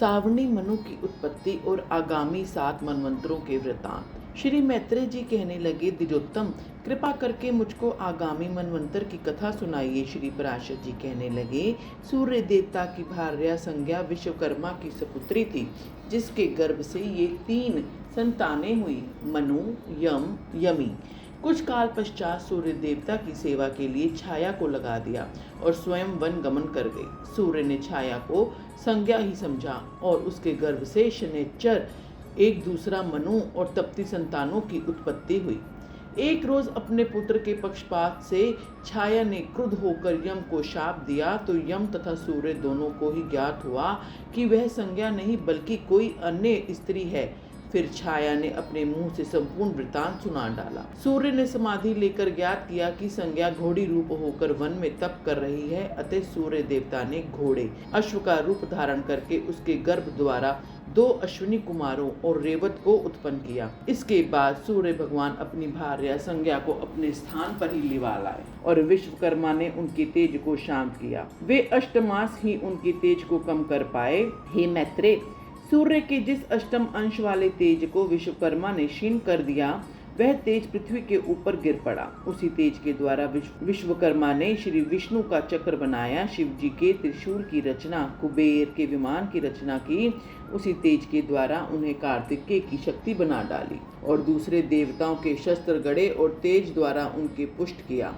सावर्णी मनु की उत्पत्ति और आगामी 7 मनवंतरों के वृतांत। श्री मैत्रेय जी कहने लगे, द्विजोत्तम, कृपा करके मुझको आगामी मनवंतर की कथा सुनाइए। श्री पराशर जी कहने लगे, सूर्य देवता की भार्या संज्ञा विश्वकर्मा की सपुत्री थी, जिसके गर्भ से ये 3 संतानें हुई, मनु, यम, यमी। कुछ काल पश्चात सूर्य देवता की सेवा के लिए छाया को लगा दिया और स्वयं वन गमन कर गई। सूर्य ने छाया को संज्ञा ही समझा और उसके गर्भ से शनैश्चर एक दूसरा मनु और तप्ती संतानों की उत्पत्ति हुई। एक रोज अपने पुत्र के पक्षपात से छाया ने क्रुद्ध होकर यम को शाप दिया, तो यम तथा सूर्य दोनों को ही ज्ञात हुआ कि वह संज्ञा नहीं बल्कि कोई अन्य स्त्री है। फिर छाया ने अपने मुंह से संपूर्ण वृतांत सुना डाला। सूर्य ने समाधि लेकर ज्ञात किया कि संज्ञा घोड़ी रूप होकर वन में तप कर रही है, अतः सूर्य देवता ने घोड़े अश्व का रूप धारण करके उसके गर्भ द्वारा 2 अश्विनी कुमारों और रेवत को उत्पन्न किया। इसके बाद सूर्य भगवान अपनी भार्या संज्ञा को अपने स्थान पर ही लिवा लाए और विश्वकर्मा ने उनके तेज को शांत किया। वे 8 मास ही उनके तेज को कम कर पाए। हे मैत्रेय, सूर्य के जिस अष्टम अंश वाले तेज को विश्वकर्मा ने क्षीण कर दिया, वह तेज पृथ्वी के ऊपर गिर पड़ा। उसी तेज के द्वारा विश्वकर्मा ने श्री विष्णु का चक्र बनाया, शिव जी के त्रिशूल की रचना, कुबेर के विमान की रचना की। उसी तेज के द्वारा उन्हें कार्तिकेय की शक्ति बना डाली और दूसरे देवताओं के शस्त्र गढ़े और तेज द्वारा उनके पुष्ट किया।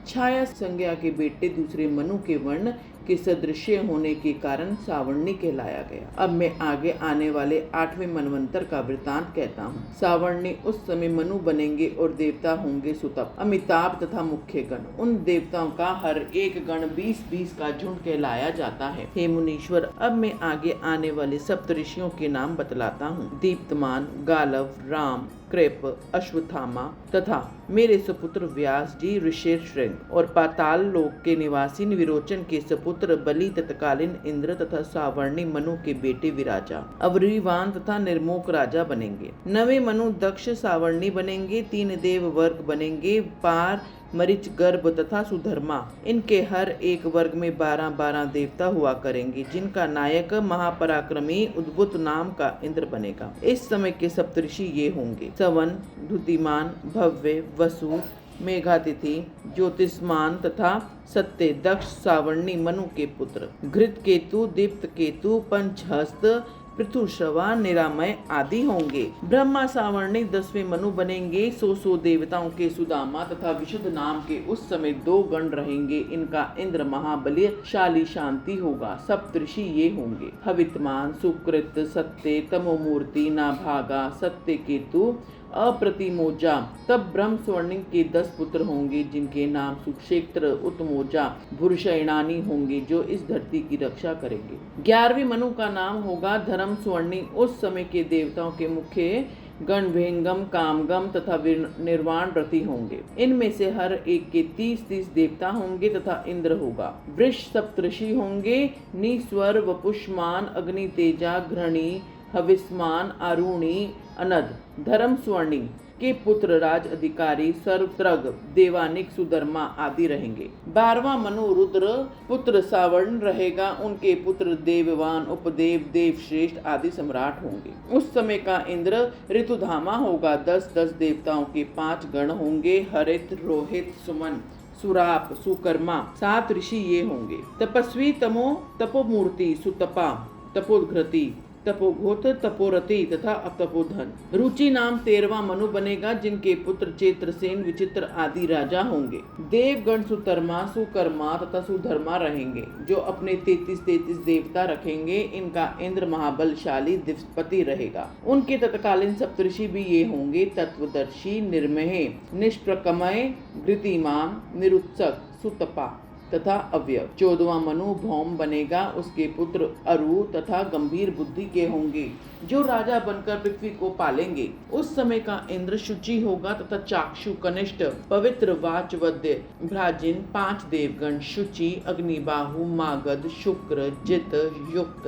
छाया संज्ञा के बेटे दूसरे मनु के वर्ण के सदृश्य होने के कारण सावर्णी कहलाया गया। अब मैं आगे आने वाले 8वें मनवंतर का वृतांत कहता हूँ। सावर्णी उस समय मनु बनेंगे और देवता होंगे सुतप, अमिताभ तथा मुख्य गण। उन देवताओं का हर एक गण 20-20 का झुंड कहलाया जाता है। हे मुनीश्वर, अब मैं आगे आने वाले सप्तऋषियों के नाम बतलाता हूँ। दीप्तमान, गालव, राम, कृप, अश्वत्थामा तथा मेरे सुपुत्र व्यास जी ऋषिशृंग और पाताल लोक के निवासी विरोचन के सुपुत्र बलि, तत्कालीन इंद्र तथा सावर्णी मनु के बेटे विराजा, अवरीवान तथा निर्मोक राजा बनेंगे। 9वें मनु दक्ष सावर्णी बनेंगे। 3 देव वर्ग बनेंगे, पार, मरीच, गर्भ तथा सुधर्मा। इनके हर एक वर्ग में 12-12 देवता हुआ करेंगे, जिनका नायक महापराक्रमी उद्भुत नाम का इंद्र बनेगा। इस समय के सप्तऋषि ये होंगे: सवन, द्युतिमान, भव्य, वसु, मेघातिथि, ज्योतिष्मान तथा सत्य। दक्ष सावर्णी मनु के पुत्र, घृत केतु, दीप्त केतु, पंचहस्त, पृथुश्रवा, निरामय आदि होंगे। ब्रह्मा सावर्णी 10वें मनु बनेंगे। 100 देवताओं के सुदामा तथा विशुद्ध नाम के उस समय 2 गण रहेंगे। इनका इंद्र महाबलिशाली शांति होगा। सप्तऋषि ये होंगे: हवितमान, सुकृत, सत्य, तमोमूर्ति, नाभागा, सत्य केतु, अप्रतिमोजा। तब ब्रह्म स्वर्णिम के 10 पुत्र होंगे, जिनके नाम सुक्षेत्र, उत्तमोजा, भूषणानी होंगे, जो इस धरती की रक्षा करेंगे। 11वें मनु का नाम होगा धर्म स्वर्णी। उस समय के देवताओं के मुख्य गण भेंगम, कामगम तथा निर्वाण व्रती होंगे। इनमें से हर एक के 30-30 देवता होंगे तथा इंद्र होगा। वृष सप्तऋषि होंगे: नीस्वर, वपुष्मान, अग्नि तेजा, घृणी, हविस्मान, आरुणी, अनद। धर्म स्वर्णी के पुत्र राज अधिकारी, सर्वत्रग, देवानिक, सुधर्मा आदि रहेंगे। 12वां मनु रुद्र पुत्र सावर्ण रहेगा। उनके पुत्र देववान, उपदेव, देवश्रेष्ठ आदि सम्राट होंगे। उस समय का इंद्र ऋतुधामा होगा। 10-10 देवताओं के 5 गण होंगे: हरित, रोहित, सुमन, सुराप, सुकर्मा। 7 ऋषि ये होंगे: तपस्वी, तमो, तपोमूर्ति, सुतपा, तपोघ्रति, तपोघोत, तपोरति तथा तपोधन। रुचि नाम 13वां मनु बनेगा, जिनके पुत्र चेत्रसेन, विचित्र आदि राजा होंगे। देवगण सुतर्मा, सुकर्मा तथा सुधर्मा रहेंगे, जो अपने 33-33 देवता रखेंगे। इनका इंद्र महाबलशाली दिवसपति रहेगा। उनके तत्कालीन सप्तऋषि भी ये होंगे: तत्वदर्शी, निर्मय, निष्प्रकमय, घृतिमान, निरुत्सक, सुतपा तथा अव्यव। 14वां मनु भौम बनेगा। उसके पुत्र अरु तथा गंभीर बुद्धि के होंगे, जो राजा बनकर पृथ्वी को पालेंगे। उस समय का इंद्र शुचि होगा तथा चाक्षु, कनिष्ठ, पवित्र, वाचवद्य, भ्राजिन। 5 देवगण शुचि, अग्निबाहु, मागध, शुक्र, जित, युक्त,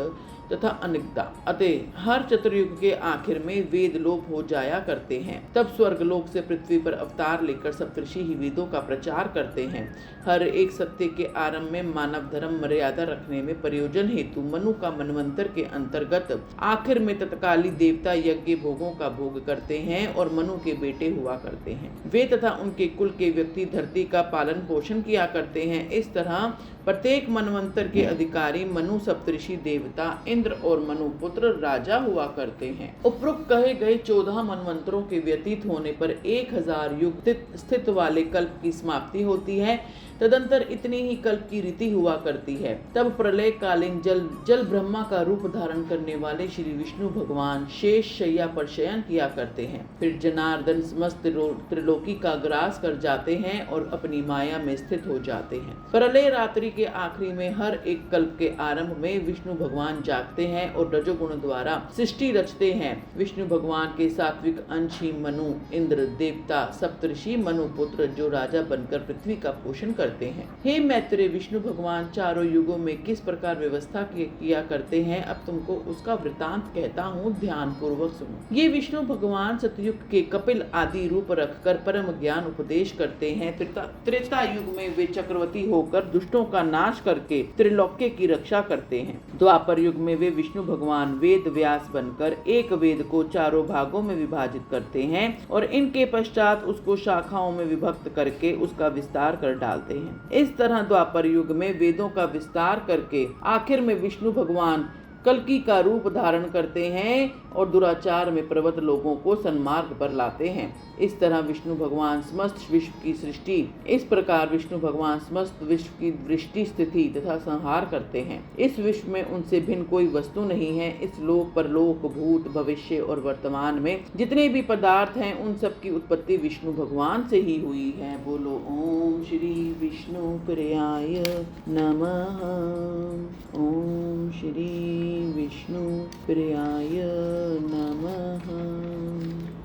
तथा अनिकता अते हर चतुर्युग के आखिर में वेद लोप हो जाया करते हैं। तब स्वर्गलोक से पृथ्वी पर अवतार लेकर सप्तऋषि ही वेदों का प्रचार करते हैं। हर एक सत्य के आरंभ में मानव धर्म मर्यादा रखने में प्रयोजन हेतु मनु का मनवंतर के अंतर्गत आखिर में तत्काली देवता यज्ञ भोगों का भोग करते हैं और मनु के बेटे हुआ करते हैं। वे तथा उनके कुल के व्यक्ति धरती का पालन पोषण किया करते हैं। इस तरह प्रत्येक मनवंतर के अधिकारी मनु सप्तऋषि देवता इंद्र और मनु पुत्र राजा हुआ करते हैं। उपरोक्त कहे गए 14 मनवंतरों के व्यतीत होने पर 1000 युग स्थित वाले कल्प की समाप्ति होती है। तदंतर इतनी ही कल्प की रीति हुआ करती है। तब प्रलय कालीन जल ब्रह्मा का रूप धारण करने वाले श्री विष्णु भगवान शेष शैया पर शयन किया करते हैं। फिर जनार्दन समस्त त्रिलोकी का ग्रास कर जाते हैं और अपनी माया में स्थित हो जाते हैं। प्रलय रात्रि के आखिरी में हर एक कल्प के आरंभ में विष्णु भगवान जागते हैं और रजोगुण द्वारा सृष्टि रचते हैं। विष्णु भगवान के सात्विक अंश ही मनु इंद्र देवता सप्तऋषि मनु पुत्र जो राजा बनकर पृथ्वी का पोषण करते हैं। हे मैत्रेय, विष्णु भगवान चारों युगों में किस प्रकार व्यवस्था किया करते हैं, अब तुमको उसका वृतांत कहता हूँ, ध्यान पूर्वक सुनो। ये विष्णु भगवान सतयुग के कपिल आदि रूप रखकर परम ज्ञान उपदेश करते हैं। त्रेता युग में वे चक्रवर्ती होकर दुष्टों का नाश करके त्रिलोक्य की रक्षा करते हैं। द्वापर युग में वे विष्णु भगवान वेद व्यास बनकर एक वेद को चारों भागों में विभाजित करते हैं और इनके पश्चात उसको शाखाओं में विभक्त करके उसका विस्तार कर डालते हैं। इस तरह द्वापर युग में वेदों का विस्तार करके आखिर में विष्णु भगवान कल्कि का रूप धारण करते हैं और दुराचार में प्रवृत्त लोगों को सन्मार्ग पर लाते हैं। इस तरह विष्णु भगवान समस्त विश्व की सृष्टि इस प्रकार विष्णु भगवान समस्त विश्व की वृष्टि स्थिति तथा संहार करते हैं। इस विश्व में उनसे भिन्न कोई वस्तु नहीं है। इस लोक परलोक भूत भविष्य और वर्तमान में जितने भी पदार्थ हैं उन सब की उत्पत्ति विष्णु भगवान से ही हुई है। बोलो ओम श्री विष्णु प्रियाय नमः। ओम श्री विष्णु प्रियाय